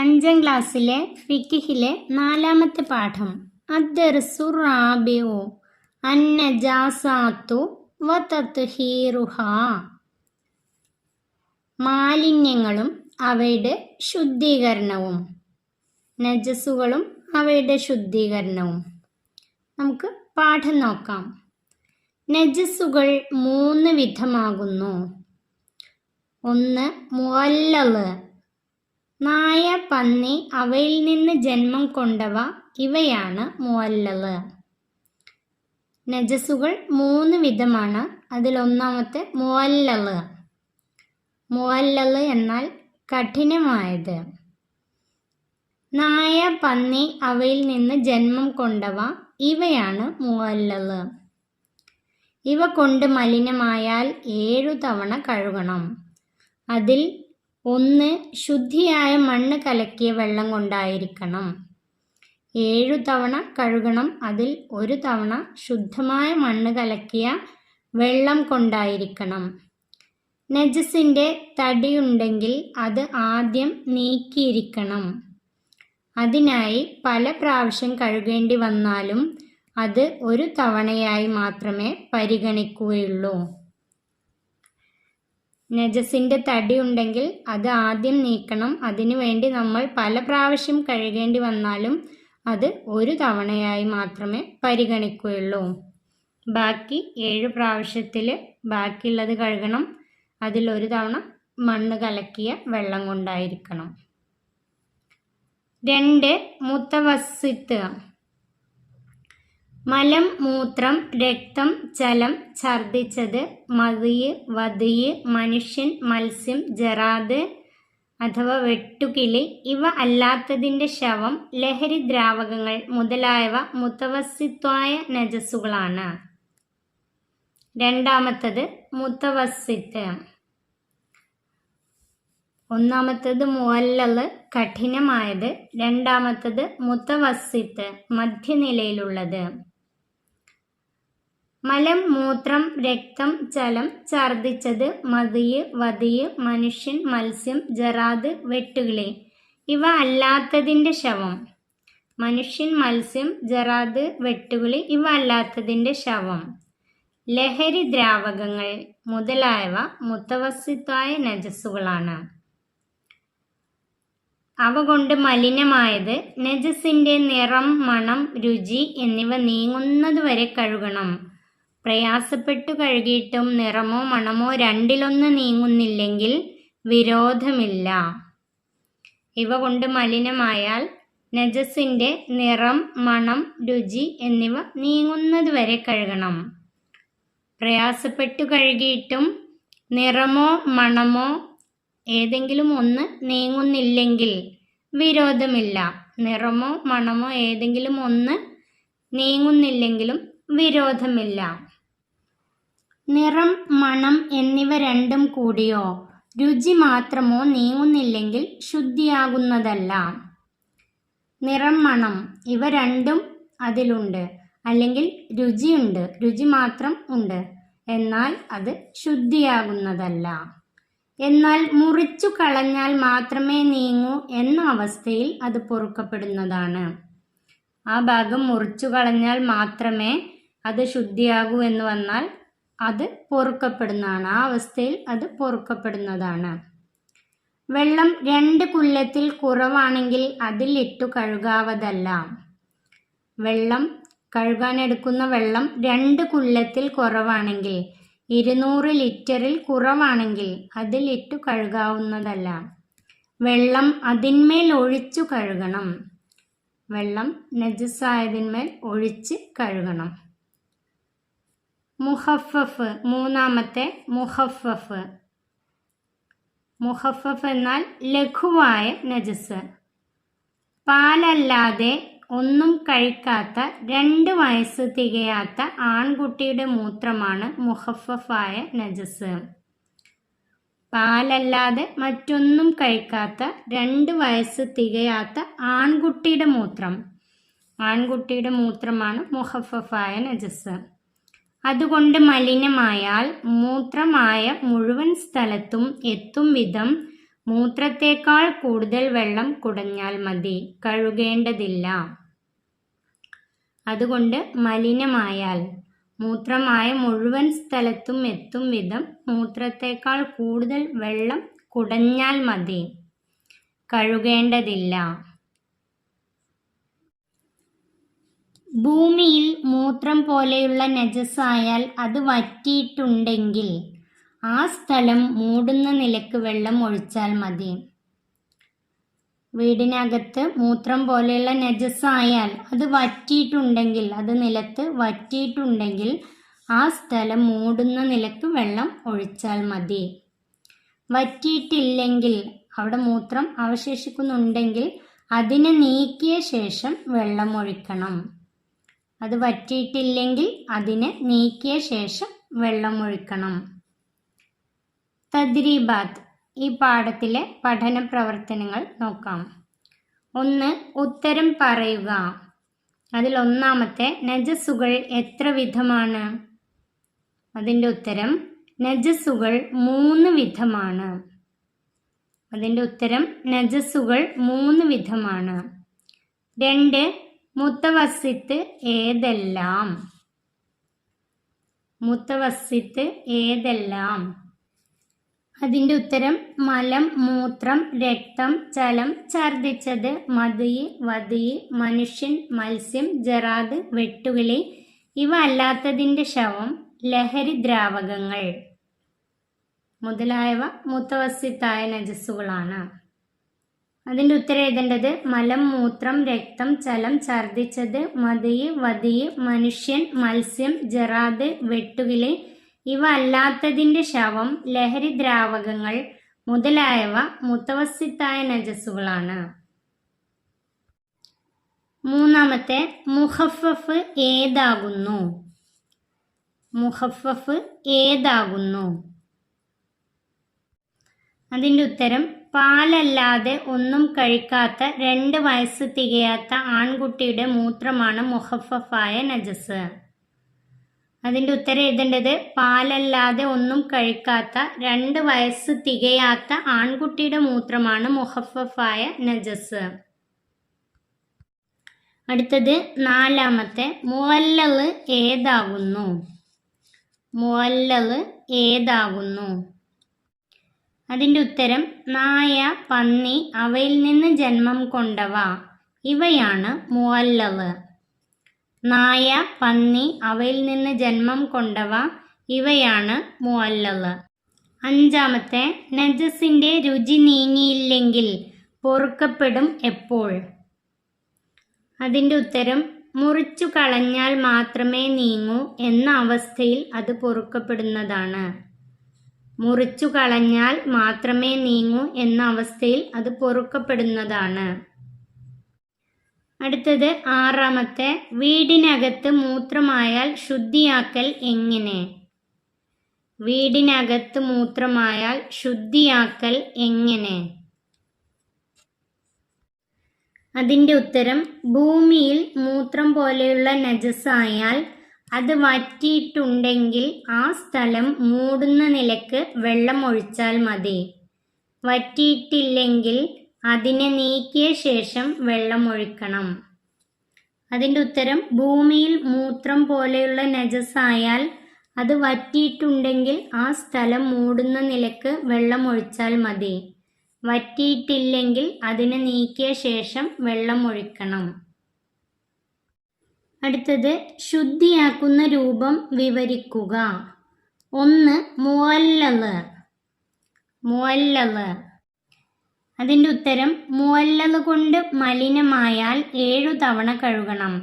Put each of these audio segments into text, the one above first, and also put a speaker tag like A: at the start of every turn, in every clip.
A: 5ാം ക്ലാസ്സിലെ ഫിഖിലെ 4ാമത്തെ പാഠം അദ്ദർസു റാബിഉ അന്നജാസാത്തു വതത്ഹീറുഹാ. മാലിന്യങ്ങളും അവയുടെ ശുദ്ധീകരണവും, നജസുകളും അവയുടെ ശുദ്ധീകരണവും. നമുക്ക് പാഠം നോക്കാം. നജസുകൾ 3 വിധമാകുന്നു. 1. മുഅല്ലല്, നായ, പന്നി, അവയിൽ നിന്ന് ജന്മം കൊണ്ടവ, ഇവയാണ് മുഅല്ലല്. നജസുകൾ 3 വിധമാണ്. അതിലൊന്നാമത്തെ മുഅല്ലല്. മുഅല്ലല് എന്നാൽ കഠിനമായത്. നായ, പന്നി, അവയിൽ നിന്ന് ജന്മം കൊണ്ടവ, ഇവയാണ് മുഅല്ലല്. ഇവ കൊണ്ട് മലിനമായാൽ 7 തവണ കഴുകണം. അതിൽ 1 ശുദ്ധിയായ മണ്ണ് കലക്കിയ വെള്ളം കൊണ്ടായിരിക്കണം. 7 തവണ കഴുകണം. അതിൽ 1 തവണ ശുദ്ധമായ മണ്ണ് കലക്കിയ വെള്ളം കൊണ്ടായിരിക്കണം. നജസിൻ്റെ തടിയുണ്ടെങ്കിൽ അത് ആദ്യം നീക്കിയിരിക്കണം. അതിനായി പല പ്രാവശ്യം കഴുകേണ്ടി വന്നാലും അത് 1 തവണയായി മാത്രമേ പരിഗണിക്കുകയുള്ളൂ. നജസിൻ്റെ തടി ഉണ്ടെങ്കിൽ അത് ആദ്യം നീക്കണം. അതിനു വേണ്ടി നമ്മൾ പല പ്രാവശ്യം കഴുകേണ്ടി വന്നാലും അത് 1 തവണയായി മാത്രമേ പരിഗണിക്കുകയുള്ളൂ. ബാക്കി 7 പ്രാവശ്യത്തിൽ ബാക്കിയുള്ളത് കഴുകണം. അതിൽ 1 തവണ മണ്ണ് കലക്കിയ വെള്ളം കൊണ്ടായിരിക്കണം. 2. മുത്തവസ്സിത്ത്, മലം, മൂത്രം, രക്തം, ജലം, ഛർദ്ദിച്ചത്, മദിയ്, വദിയ്, മനുഷ്യൻ, മത്സ്യം, ജറാദ് അഥവാ വെട്ടുകിളി, ഇവ അല്ലാത്തതിൻ്റെ ശവം, ലഹരി ദ്രാവകങ്ങൾ മുതലായവ മുത്തവസ്സിത്തായ നജസുകളാണ്. രണ്ടാമത്തത് മുത്തവസ്സിത്ത്. ഒന്നാമത്തത് മുഅല്ലല്, കഠിനമായത്. രണ്ടാമത്തത് മുത്തവസ്സിത്ത്, മധ്യനിലയിലുള്ളത്. മലം, മൂത്രം, രക്തം, ജലം, ഛർദ്ദിച്ചത്, മദിയ്, വദിയ്, മനുഷ്യൻ, മത്സ്യം, ജറാദ്, വെട്ടുകിളി, ഇവ അല്ലാത്തതിൻ്റെ ശവം. മനുഷ്യൻ, മത്സ്യം, ജറാദ്, വെട്ടുകിളി, ഇവ അല്ലാത്തതിൻ്റെ ശവം, ലഹരി ദ്രാവകങ്ങൾ മുതലായവ മുത്തവസ്സിത്തായ നജസുകളാണ്. അവ കൊണ്ട് മലിനമായത്. നജസിൻ്റെ നിറം, മണം, രുചി എന്നിവ നീങ്ങുന്നതുവരെ കഴുകണം. പ്രയാസപ്പെട്ടു കഴുകിയിട്ടും നിറമോ മണമോ രണ്ടിലൊന്ന് നീങ്ങുന്നില്ലെങ്കിൽ വിരോധമില്ല. ഇവ കൊണ്ട് മലിനമായാൽ നജസിൻ്റെ നിറം, മണം, രുചി എന്നിവ നീങ്ങുന്നതുവരെ കഴുകണം. പ്രയാസപ്പെട്ടു കഴുകിയിട്ടും നിറമോ മണമോ ഏതെങ്കിലും ഒന്ന് നീങ്ങുന്നില്ലെങ്കിൽ വിരോധമില്ല. നിറമോ മണമോ ഏതെങ്കിലും ഒന്ന് നീങ്ങുന്നില്ലെങ്കിലും വിരോധമില്ല. നിറം, മണം എന്നിവ രണ്ടും കൂടിയോ രുചി മാത്രമോ നീങ്ങുന്നില്ലെങ്കിൽ ശുദ്ധിയാകുന്നതല്ല. നിറം, മണം ഇവ രണ്ടും അതിലുണ്ട്, അല്ലെങ്കിൽ രുചിയുണ്ട്, രുചി മാത്രം ഉണ്ട്, എന്നാൽ അത് ശുദ്ധിയാകുന്നതല്ല. എന്നാൽ മുറിച്ചു കളഞ്ഞാൽ മാത്രമേ നീങ്ങൂ എന്ന അവസ്ഥയിൽ അത് പൊറുക്കപ്പെടുന്നതാണ്. ആ ഭാഗം മുറിച്ചു കളഞ്ഞാൽ മാത്രമേ അത് ശുദ്ധിയാകൂ എന്ന് വന്നാൽ അത് പൊറുക്കപ്പെടുന്നതാണ്. ആ അവസ്ഥയിൽ അത് പൊറുക്കപ്പെടുന്നതാണ്. വെള്ളം 2 കുല്ലത്തിൽ കുറവാണെങ്കിൽ അതിലിട്ടു കഴുകാവതല്ല. വെള്ളം കഴുകാനെടുക്കുന്ന വെള്ളം 2 കുല്ലത്തിൽ കുറവാണെങ്കിൽ, 200 ലിറ്ററിൽ കുറവാണെങ്കിൽ അതിലിട്ടു കഴുകാവുന്നതല്ല. വെള്ളം അതിന്മേൽ ഒഴിച്ചു കഴുകണം. വെള്ളം നജസായതിന്മേൽ ഒഴിച്ച് കഴുകണം. മുഹഫഫ്, മൂന്നാമത്തെ മുഹഫഫ്. മുഹഫഫ് എന്നാൽ ലഘുവായ നജസ്. പാലല്ലാതെ ഒന്നും കഴിക്കാത്ത 2 വയസ്സ് തികയാത്ത ആൺകുട്ടിയുടെ മൂത്രമാണ് മുഹഫഫായ നജസ്. പാലല്ലാതെ മറ്റൊന്നും കഴിക്കാത്ത 2 വയസ്സ് തികയാത്ത ആൺകുട്ടിയുടെ മൂത്രമാണ് മുഹഫഫായ നജസ്. അതുകൊണ്ട് മലിനമായാൽ മൂത്രമായ മുഴുവൻ സ്ഥലത്തും എത്തും വിധം മൂത്രത്തേക്കാൾ കൂടുതൽ വെള്ളം കുടഞ്ഞാൽ മതി, കഴുകേണ്ടതില്ല. അതുകൊണ്ട് മലിനമായാൽ, മൂത്രമായ മുഴുവൻ സ്ഥലത്തും എത്തും വിധം മൂത്രത്തേക്കാൾ കൂടുതൽ വെള്ളം കുടഞ്ഞാൽ മതി, കഴുകേണ്ടതില്ല. ഭൂമിയിൽ മൂത്രം പോലെയുള്ള നജസായാൽ അത് വറ്റിയിട്ടുണ്ടെങ്കിൽ ആ സ്ഥലം മൂടുന്ന നിലക്ക് വെള്ളം ഒഴിച്ചാൽ മതി. വീടിനകത്ത് മൂത്രം പോലെയുള്ള നജസായാൽ അത് വറ്റിയിട്ടുണ്ടെങ്കിൽ, അത് നിലത്ത് വറ്റിയിട്ടുണ്ടെങ്കിൽ ആ സ്ഥലം മൂടുന്ന നിലക്ക് വെള്ളം ഒഴിച്ചാൽ മതി. വറ്റിയിട്ടില്ലെങ്കിൽ, അവിടെ മൂത്രം അവശേഷിക്കുന്നുണ്ടെങ്കിൽ അതിനെ നീക്കിയ ശേഷം വെള്ളം ഒഴിക്കണം. അത് വറ്റിയിട്ടില്ലെങ്കിൽ അതിനെ നീക്കിയ ശേഷം വെള്ളം ഒഴിക്കണം. തദ്രീബാത്ത്, ഈ പാഠത്തിലെ പഠന പ്രവർത്തനങ്ങൾ നോക്കാം. 1. ഉത്തരം പറയുക. അതിൽ ഒന്നാമത്തെ, നജസുകൾ എത്ര വിധമാണ്? അതിൻ്റെ ഉത്തരം നജസുകൾ 3 വിധമാണ്. അതിൻ്റെ ഉത്തരം നജസുകൾ 3 വിധമാണ്. 2. മുത്തവസ്സിത്ത് ഏതെല്ലാം? മുത്തവസ്സിത്ത് ഏതെല്ലാം? അതിൻ്റെ ഉത്തരം മലം, മൂത്രം, രക്തം, ചലം, ഛർദ്ദിച്ചത്, മതിയ്, വതിയ്, മനുഷ്യൻ, മത്സ്യം, ജറാദ്, വെട്ടുകിളി, ഇവ അല്ലാത്തതിൻ്റെ ശവം, ലഹരി ദ്രാവകങ്ങൾ മുതലായവ മുത്തവസ്സിത്തായ നജസ്സുകളാണ്. അതിൻ്റെ ഉത്തരം എഴുതേണ്ടത് മലം, മൂത്രം, രക്തം, ചലം, ഛർദ്ദിച്ചത്, മതിയ്, വതിയ്, മനുഷ്യൻ, മത്സ്യം, ജറാദ്, വെട്ടുകിളി, ഇവ അല്ലാത്തതിൻ്റെ ശവം, ലഹരി ദ്രാവകങ്ങൾ മുതലായവ മുത്തവസ്സിത്തായ നജസ്സുകളാണ്. 3. മുഖഫഫ് ഏതാകുന്നു? മുഖഫഫ് ഏതാകുന്നു? അതിൻ്റെ ഉത്തരം പാലല്ലാതെ ഒന്നും കഴിക്കാത്ത 2 വയസ്സ് തികയാത്ത ആൺകുട്ടിയുടെ മൂത്രമാണ് മുഖഫഫായ നജസ്. അതിൻ്റെ ഉത്തരം എഴുതേണ്ടത് പാലല്ലാതെ ഒന്നും കഴിക്കാത്ത 2 വയസ്സ് തികയാത്ത ആൺകുട്ടിയുടെ മൂത്രമാണ് മുഖഫഫായ നജസ്. അടുത്തത് 4. മുഅല്ലല് ഏതാകുന്നു? മുഅല്ലല് ഏതാകുന്നു? അതിൻ്റെ ഉത്തരം നായ, പന്നി, അവയിൽ നിന്ന് ജന്മം കൊണ്ടവ, ഇവയാണ് മുഅല്ലല്. നായ, പന്നി, അവയിൽ നിന്ന് ജന്മം കൊണ്ടവ, ഇവയാണ് മുഅല്ലല്. 5. നജസിൻ്റെ രുചി നീങ്ങിയില്ലെങ്കിൽ പൊറുക്കപ്പെടും എപ്പോൾ? അതിൻ്റെ ഉത്തരം മുറിച്ചു കളഞ്ഞാൽ മാത്രമേ നീങ്ങൂ എന്ന അവസ്ഥയിൽ അത് പൊറുക്കപ്പെടുന്നതാണ്. മുറിച്ചു കളഞ്ഞാൽ മാത്രമേ നീങ്ങൂ എന്ന അവസ്ഥയിൽ അത് പൊറുക്കപ്പെടുന്നതാണ്. അടുത്തത് 6. വീടിനകത്ത് മൂത്രമായാൽ ശുദ്ധിയാക്കൽ എങ്ങനെ? വീടിനകത്ത് മൂത്രമായാൽ ശുദ്ധിയാക്കൽ എങ്ങനെ? അതിൻ്റെ ഉത്തരം ഭൂമിയിൽ മൂത്രം പോലെയുള്ള നജസായാൽ അത് വറ്റിയിട്ടുണ്ടെങ്കിൽ ആ സ്ഥലം മൂടുന്ന നിലക്ക് വെള്ളം ഒഴിച്ചാൽ മതി. വറ്റിയിട്ടില്ലെങ്കിൽ അതിനെ നീക്കിയ ശേഷം വെള്ളം ഒഴിക്കണം. അതിൻ്റെ ഉത്തരം ഭൂമിയിൽ മൂത്രം പോലെയുള്ള നജസായാൽ അത് വറ്റിയിട്ടുണ്ടെങ്കിൽ ആ സ്ഥലം മൂടുന്ന നിലക്ക് വെള്ളം ഒഴിച്ചാൽ മതി. വറ്റിയിട്ടില്ലെങ്കിൽ അതിനെ നീക്കിയ ശേഷം വെള്ളം ഒഴിക്കണം. അടുത്തത് ശുദ്ധിയാക്കുന്ന രൂപം വിവരിക്കുക. 1. മുഅല്ലല്. മുഅല്ലല്. അതിൻ്റെ ഉത്തരം മുഅല്ലല് കൊണ്ട് മലിനമായാൽ 7 തവണ കഴുകണം.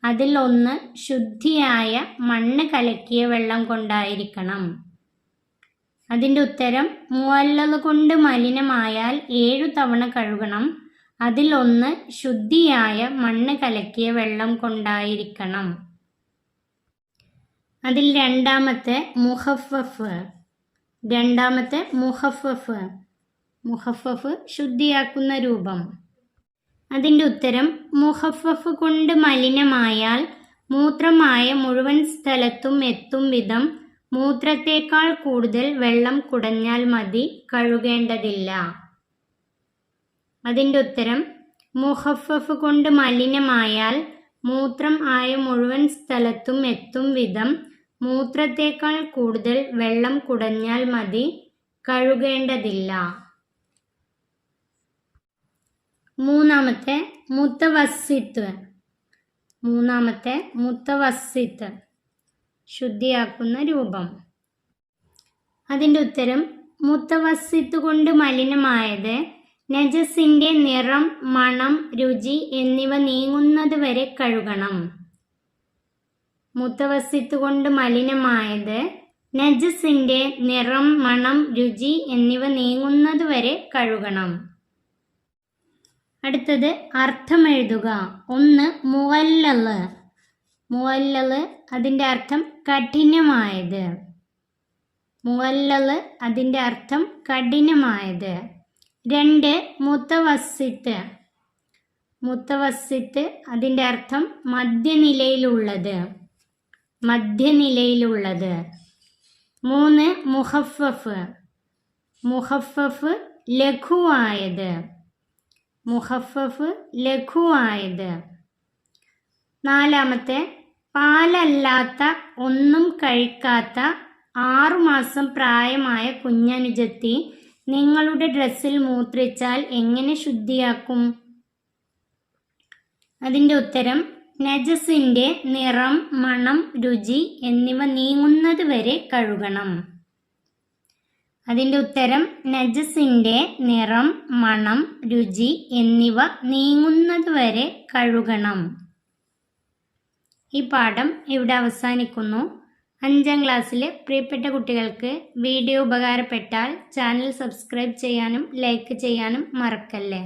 A: അതിൽ 1 ശുദ്ധിയായ മണ്ണ് കലക്കിയ വെള്ളം കൊണ്ടായിരിക്കണം. അതിൻ്റെ ഉത്തരം മുഅല്ലല് കൊണ്ട് മലിനമായാൽ 7 തവണ കഴുകണം. അതിൽ 1 ശുദ്ധിയായ മണ്ണ് കലക്കിയ വെള്ളം കൊണ്ടായിരിക്കണം. അതിൽ 2. മുഖഫഫ്. 2. മുഖഫഫ്. മുഖഫഫ് ശുദ്ധിയാക്കുന്ന രൂപം. അതിൻ്റെ ഉത്തരം മുഖഫഫ് കൊണ്ട് മലിനമായാൽ മൂത്രമായ മുഴുവൻ സ്ഥലത്തും എത്തും വിധം മൂത്രത്തേക്കാൾ കൂടുതൽ വെള്ളം കുടഞ്ഞാൽ മതി, കഴുകേണ്ടതില്ല. അതിൻ്റെ ഉത്തരം മുഖഫഫ് കൊണ്ട് മലിനമായാൽ മൂത്രം ആയ മുഴുവൻ സ്ഥലത്തും എത്തും വിധം മൂത്രത്തേക്കാൾ കൂടുതൽ വെള്ളം കുടഞ്ഞാൽ മതി, കഴുകേണ്ടതില്ല. മൂന്നാമത്തെ മുത്തവസ്സിത്ത് ശുദ്ധിയാക്കുന്ന രൂപം. അതിൻ്റെ ഉത്തരം മുത്തവസ്സിത്ത് കൊണ്ട് മലിനമായത് നജസിൻ്റെ നിറം, മണം, രുചി എന്നിവ നീങ്ങുന്നത് വരെ കഴുകണം. മുത്തവസ്സിത്ത് കൊണ്ട് മലിനമായത് നജസിൻ്റെ നിറം, മണം, രുചി എന്നിവ നീങ്ങുന്നത് വരെ കഴുകണം. അടുത്തത് അർത്ഥം എഴുതുക. 1 മുവല്ലല് അതിൻ്റെ അർത്ഥം കഠിനമായത്. അതിൻ്റെ അർത്ഥം കഠിനമായത്. 2 മുത്തവസ്സിത്ത് അതിൻ്റെ അർത്ഥം മധ്യനിലയിലുള്ളത്. 3 മുഖഫഫ് ലഘുവായത്. 4 പാലല്ലാത്ത ഒന്നും കഴിക്കാത്ത 6 മാസം പ്രായമായ കുഞ്ഞനുജത്തി നിങ്ങളുടെ ഡ്രസ്സിൽ മൂത്രിച്ചാൽ എങ്ങനെ ശുദ്ധിയാക്കും? അതിൻ്റെ ഉത്തരം നജസിൻ്റെ നിറം, മണം, രുചി എന്നിവ നീങ്ങുന്നത് വരെ കഴുകണം. അതിൻ്റെ ഉത്തരം നജസിൻ്റെ നിറം, മണം, രുചി എന്നിവ നീങ്ങുന്നത് വരെ കഴുകണം. ഈ പാഠം ഇവിടെ അവസാനിക്കുന്നു. 5ാം ക്ലാസ്സിലെ പ്രിയപ്പെട്ട കുട്ടികൾക്ക് വീഡിയോ ഉപകാരപ്പെട്ടാൽ ചാനൽ സബ്സ്ക്രൈബ് ചെയ്യാനും ലൈക്ക് ചെയ്യാനും മറക്കല്ലേ.